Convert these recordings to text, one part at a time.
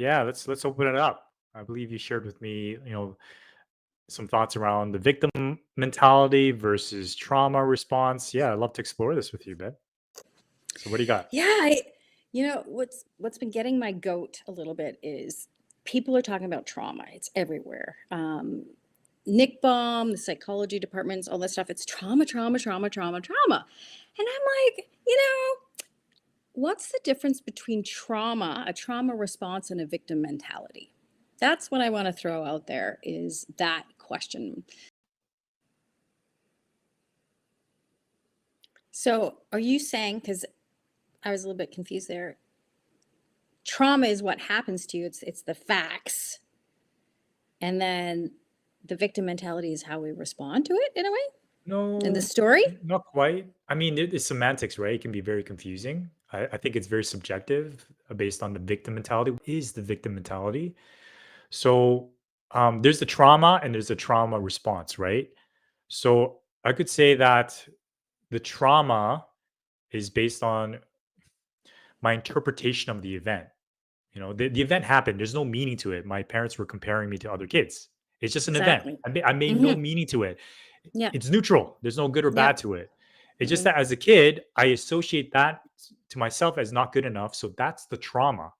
Yeah, let's open it up. I believe you shared with me, some thoughts around the victim mentality versus trauma response. Yeah, I'd love to explore this with you, Ben. So what do you got? Yeah, what's been getting my goat a little bit is people are talking about trauma. It's everywhere. Nick Baum, the psychology departments, all that stuff. It's trauma, trauma, trauma, trauma, trauma. And I'm like, what's the difference between trauma, a trauma response, and a victim mentality? That's what I want to throw out there is that question. So, are you saying, because I was a little bit confused there, trauma is what happens to you, it's the facts, and then the victim mentality is how we respond to it in a way, in the No, story? not quite. I mean, it's semantics, right? It can be very confusing. I think it's very subjective based on the victim mentality. What is the victim mentality? So there's the trauma and there's a trauma response, right? So I could say that the trauma is based on my interpretation of the event. The event happened. There's no meaning to it. My parents were comparing me to other kids. It's just an event. Exactly. I made no Mhm. meaning to it. Yeah. It's neutral. There's no good or bad Yep. to it. It's just Mhm. that as a kid, I associate that to myself as not good enough. So that's the trauma.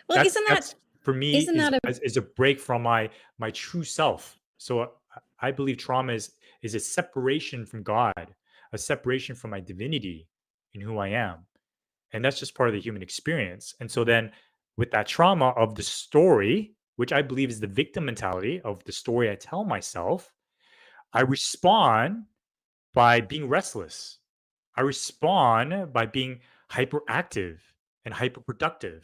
Well, That's for me isn't that a is a break from my true self. So I believe trauma is a separation from God, a separation from my divinity in who I am. And that's just part of the human experience. And so then with that trauma of the story, which I believe is the victim mentality of the story I tell myself, I respond by being restless. I respond by being hyperactive and hyperproductive.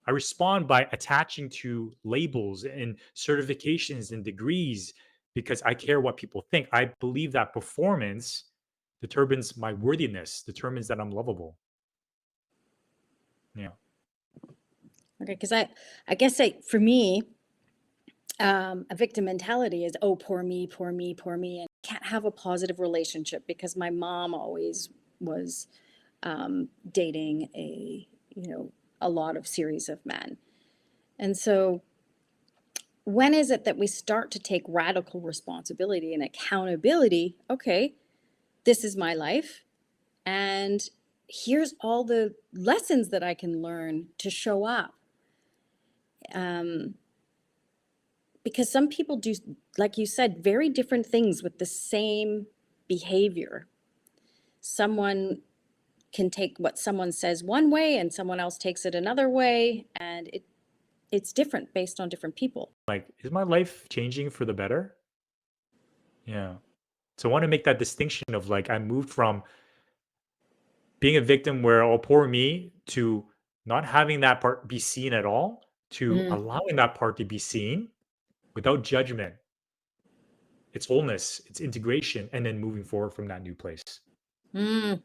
I respond by attaching to labels and certifications and degrees because I care what people think. I believe that performance determines my worthiness, determines that I'm lovable. Yeah. okay? Because I guess for me, a victim mentality is, oh, poor me, poor me, poor me, and can't have a positive relationship because my mom always was dating a lot of series of men. And so when is it that we start to take radical responsibility and accountability? Okay, this is my life, and here's all the lessons that I can learn to show up. Um, because some people do, like you said, very different things with the same behavior. Someone can take what someone says one way and someone else takes it another way, and it's different based on different people. Like, is my life changing for the better? Yeah. So I want to make that distinction of like I moved from being a victim where oh poor me to not having that part be seen at all to Mm, allowing that part to be seen without judgment. It's wholeness, it's integration, and then moving forward from that new place. mm,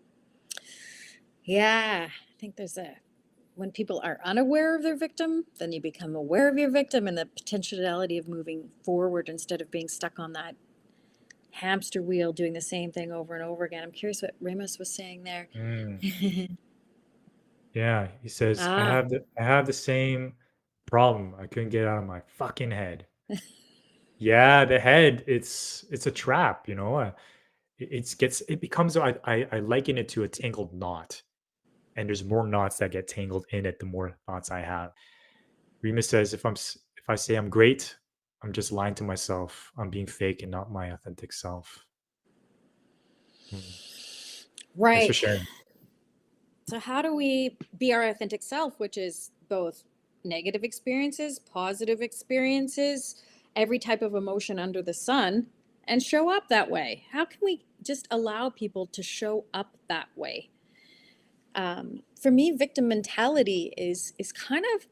yeah, I think there's a when people are unaware of their victim, then you become aware of your victim and the potentiality of moving forward instead of being stuck on that hamster wheel doing the same thing over and over again. I'm curious what Remus was saying there. Mm, yeah, he says Ah, I have the same problem. I couldn't get it out of my fucking head. Yeah, the head, it's a trap, it becomes I liken it to a tangled knot, and there's more knots that get tangled in it the more thoughts I have. Remus says if I say I'm great, I'm just lying to myself. I'm being fake and not my authentic self. Mm. Thanks for right. sharing. So, how do we be our authentic self, which is both negative experiences, positive experiences, every type of emotion under the sun, and show up that way? How can we just allow people to show up that way? For me, victim mentality is kind of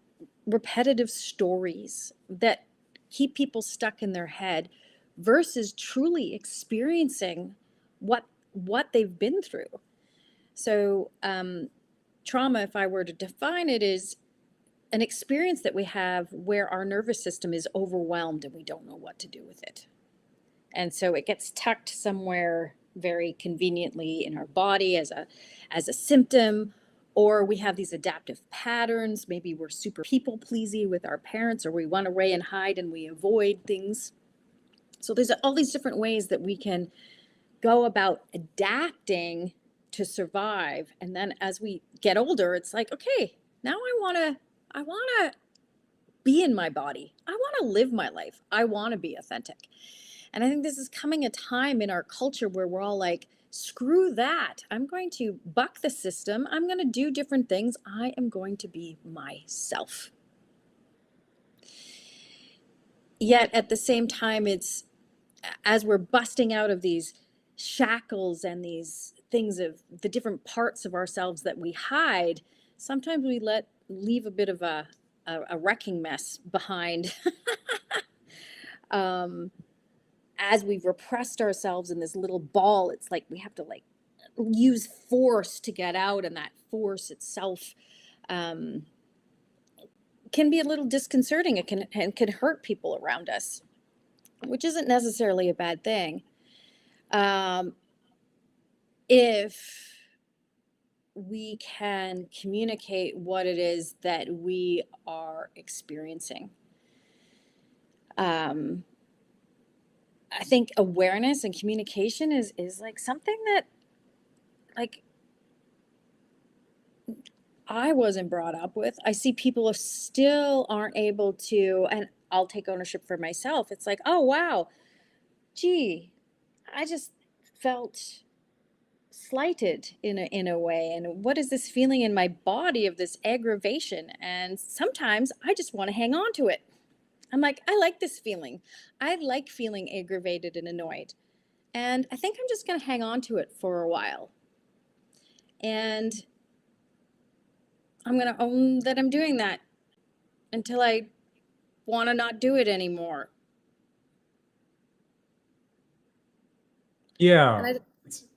repetitive stories that keep people stuck in their head versus truly experiencing what they've been through. So, trauma, if I were to define it, is an experience that we have where our nervous system is overwhelmed and we don't know what to do with it. And so it gets tucked somewhere very conveniently in our body as a symptom, Or we have these adaptive patterns. Maybe we're super people pleasy with our parents, or we run away and hide and we avoid things. So there's all these different ways that we can go about adapting to survive. And then as we get older, it's like, okay, now I want to be in my body. I want to live my life. I want to be authentic. And I think this is coming a time in our culture where we're all like, screw that. I'm going to buck the system. I'm going to do different things. I am going to be myself. Yet at the same time, it's as we're busting out of these shackles and these things of the different parts of ourselves that we hide, sometimes we leave a bit of a wrecking mess behind. um, as we've repressed ourselves in this little ball, it's like we have to like use force to get out, and that force itself um, can be a little disconcerting. It can hurt people around us, which isn't necessarily a bad thing. Um, if we can communicate what it is that we are experiencing. Um, I think awareness and communication is like something that like I wasn't brought up with. I see people still aren't able to, and I'll take ownership for myself. It's like, oh wow, gee, I just felt slighted in a way, and what is this feeling in my body of this aggravation? And sometimes I just want to hang on to it. I'm like, I like this feeling. I like feeling aggravated and annoyed, and I think I'm just going to hang on to it for a while, and I'm going to own that I'm doing that until I want to not do it anymore. And Yeah. I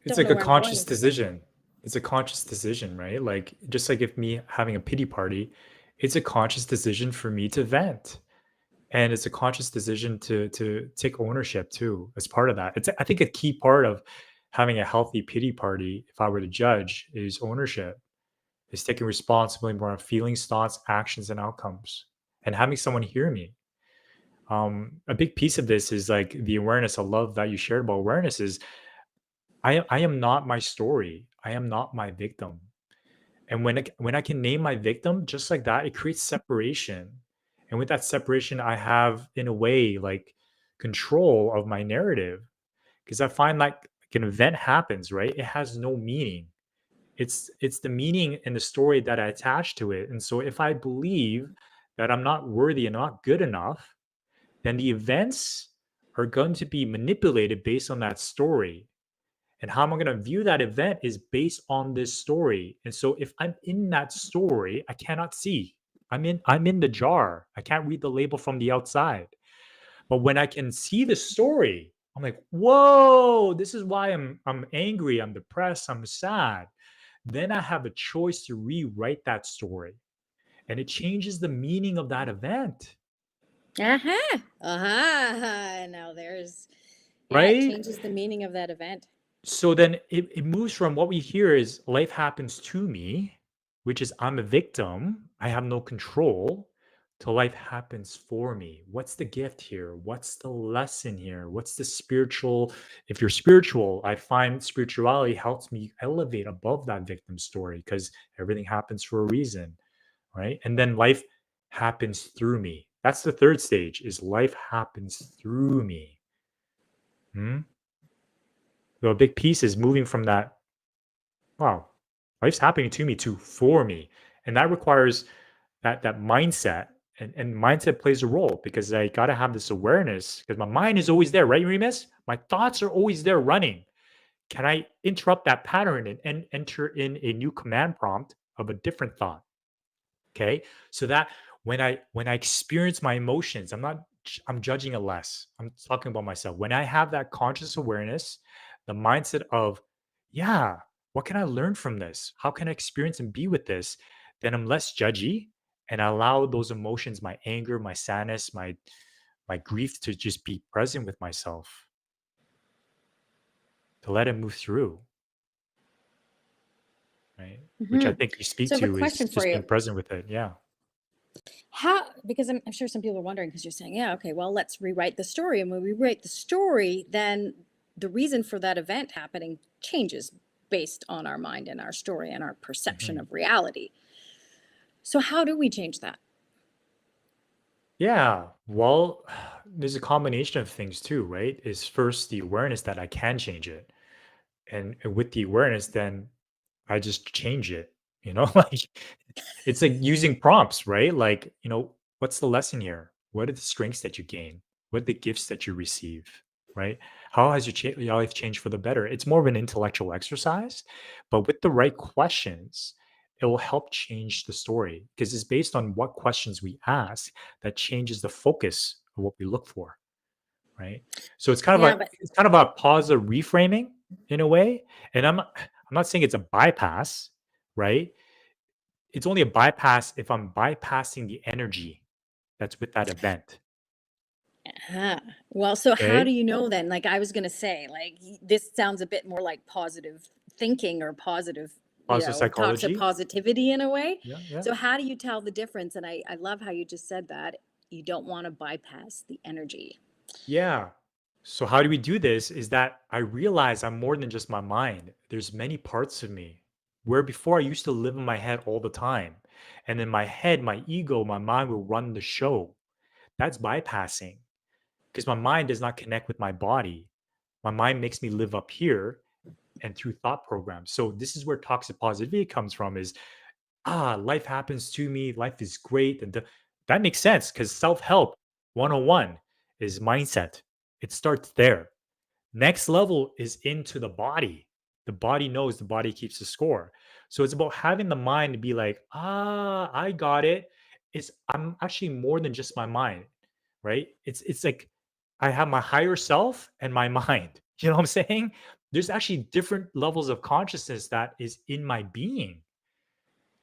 It's don't like know a where I'm going conscious with this. decision. It's a conscious decision, right? Like just like if me having a pity party, it's a conscious decision for me to vent. And it's a conscious decision to take ownership too as part of that. It's I think a key part of having a healthy pity party, if I were to judge, is ownership. Is taking responsibility for our feelings, thoughts, actions, and outcomes, and having someone hear me. A big piece of this is like the awareness. I love that you shared about awareness. Is I am not my story. I am not my victim. And when I can name my victim just like that, it creates separation. And with that separation, I have in a way like control of my narrative because I find like an event happens, right? It has no meaning. It's the meaning and the story that I attach to it. And so if I believe that I'm not worthy and not good enough, then the events are going to be manipulated based on that story. And how am I going to view that event is based on this story. And so if I'm in that story, I cannot see. I'm in the jar. I can't read the label from the outside. But when I can see the story, I'm like, whoa, this is why I'm angry, I'm depressed, I'm sad. Then I have a choice to rewrite that story. And it changes the meaning of that event, Uh-huh. Uh-huh. Now there's, yeah, it right? changes the meaning of that event. So then it moves from what we hear is life happens to me, which is I'm a victim, I have no control, to life happens for me. What's the gift here? What's the lesson here? What's the spiritual? If you're spiritual, I find spirituality helps me elevate above that victim story because everything happens for a reason, right? And then life happens through me. That's the third stage is life happens through me. Hmm? So a big piece is moving from that, wow, life's happening to me to for me. And that requires that mindset. And mindset plays a role because I gotta have this awareness because my mind is always there, right, Remus? My thoughts are always there running. Can I interrupt that pattern and enter in a new command prompt of a different thought? Okay. So that when I experience my emotions, I'm judging it less. I'm talking about myself. When I have that conscious awareness, the mindset of, yeah, what can I learn from this? How can I experience and be with this? Then I'm less judgy and I allow those emotions, my anger, my sadness, my grief to just be present with myself, to let it move through. right? Which I Hmm. think you speak So I have a to is question for just being you. present with it. Yeah. How, because I'm sure some people are wondering, because you're saying, yeah, okay, well, let's rewrite the story. And when we rewrite the story, then the reason for that event happening changes based on our mind and our story and our perception Mhm. of reality. So, how do we change that? Yeah. Well, there's a combination of things too, right? Is first the awareness that I can change it. And with the awareness, then I just change it. Like it's like using prompts, right? Like, what's the lesson here? What are the strengths that you gain? What are the gifts that you receive? Right? How has your life changed for the better? It's more of an intellectual exercise, but with the right questions, it will help change the story because it's based on what questions we ask that changes the focus of what we look for, right? So Yeah, but it's kind of a positive reframing in a way. And I'm not saying it's a bypass, right? It's only a bypass if I'm bypassing the energy that's with that event. ah, well, so how do Okay. you know then? Like I was going to say, like this sounds a bit more like positive thinking or positive, Positive talks of psychology. positivity in a way. Yeah. Yeah. So how do you tell the difference? And I love how you just said that you don't want to bypass the energy. Yeah. So how do we do this is that I realize I'm more than just my mind. There's many parts of me where before I used to live in my head all the time. And in my head, my ego, my mind will run the show. That's bypassing because my mind does not connect with my body. My mind makes me live up here and through thought programs. So this is where toxic positivity comes from is life happens to me, life is great. And that makes sense because self-help 101 is mindset. It starts there. Next level is into the body. The body knows, the body keeps the score. So it's about having the mind to be like, I got it. I'm actually more than just my mind, right? It's like I have my higher self and my mind. You know what I'm saying? There's actually different levels of consciousness that is in my being.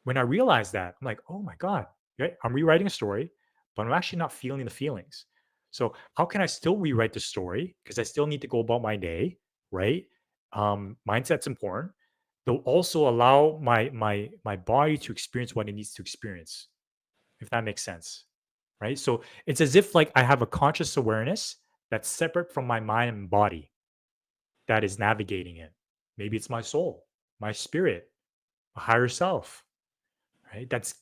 When I realized that, I'm like, oh my God, right? I'm rewriting a story, but I'm actually not feeling the feelings. So how can I still rewrite the story? Because I still need to go about my day, right? Mindset's important. They'll also allow my body to experience what it needs to experience, if that makes sense. Right. So it's as if like I have a conscious awareness that's separate from my mind and body that is navigating it. Maybe it's my soul, my spirit, a higher self, right? That's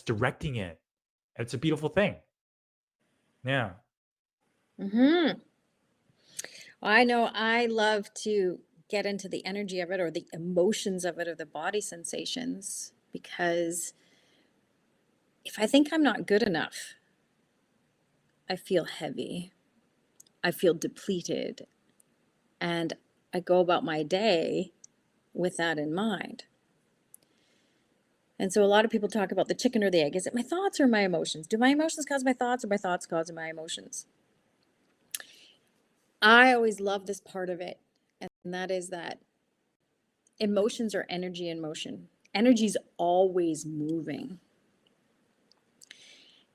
directing it. It's a beautiful thing. Yeah. Hmm. I know I love to get into the energy of it or the emotions of it or the body sensations because if I think I'm not good enough, I feel heavy, I feel depleted, and I go about my day with that in mind. And so a lot of people talk about the chicken or the egg. Is it my thoughts or my emotions? Do my emotions cause my thoughts or my thoughts cause my emotions? I always love this part of it. And that is that emotions are energy in motion. Energy's always moving.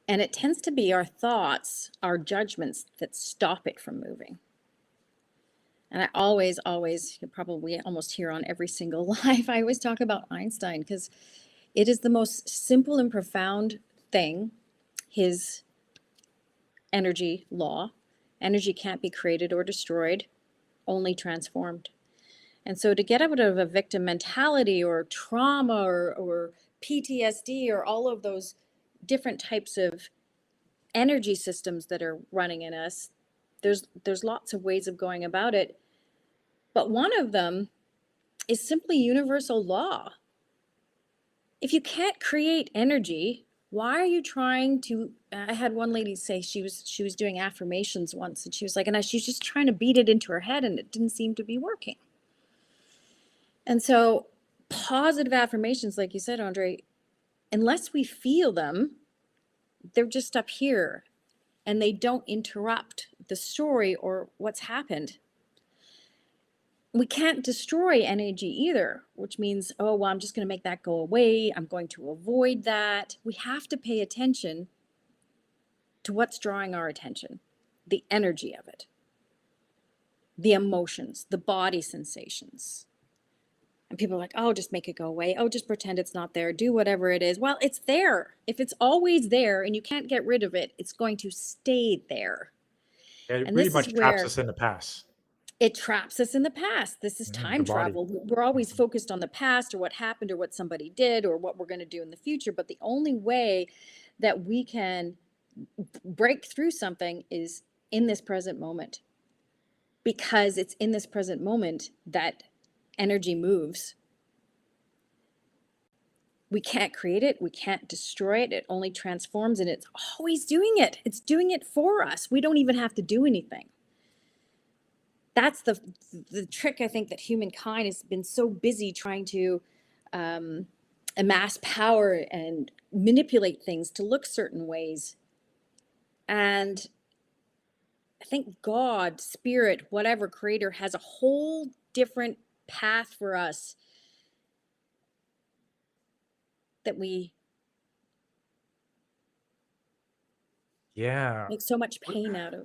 And it tends to be our thoughts, our judgments that stop it from moving. And I always, you probably almost hear on every single live, I always talk about Einstein because it is the most simple and profound thing, his energy law. Energy can't be created or destroyed, only transformed. And so to get out of a victim mentality or trauma or PTSD or all of those different types of energy systems that are running in us, there's lots of ways of going about it. But one of them is simply universal law. If you can't create energy, why are you trying to? I had one lady say she was doing affirmations once, and she was like, she's just trying to beat it into her head, and it didn't seem to be working. And so, positive affirmations, like you said, Andre, unless we feel them, they're just up here, and they don't interrupt the story or what's happened. We can't destroy energy either, which means, oh, well, I'm just going to make that go away. I'm going to avoid that. We have to pay attention to what's drawing our attention, the energy of it, the emotions, the body sensations. And people are like, oh, just make it go away. Oh, just pretend it's not there. Do whatever it is. Well, it's there. If it's always there and you can't get rid of it, it's going to stay there. It And pretty this is much traps where us in the past. it traps us in the past. This is Mhm, the time body. travel. We're always Mhm. focused on the past or what happened or what somebody did or what we're going to do in the future. But the only way that we can break through something is in this present moment, because it's in this present moment that energy moves. We can't create it, we can't destroy it. It only transforms, and it's always doing it. It's doing it for us. We don't even have to do anything. That's the trick. I think that humankind has been so busy trying to um, amass power and manipulate things to look certain ways. And I think God, spirit, whatever, creator has a whole different path for us that we Yeah. make so much pain out of.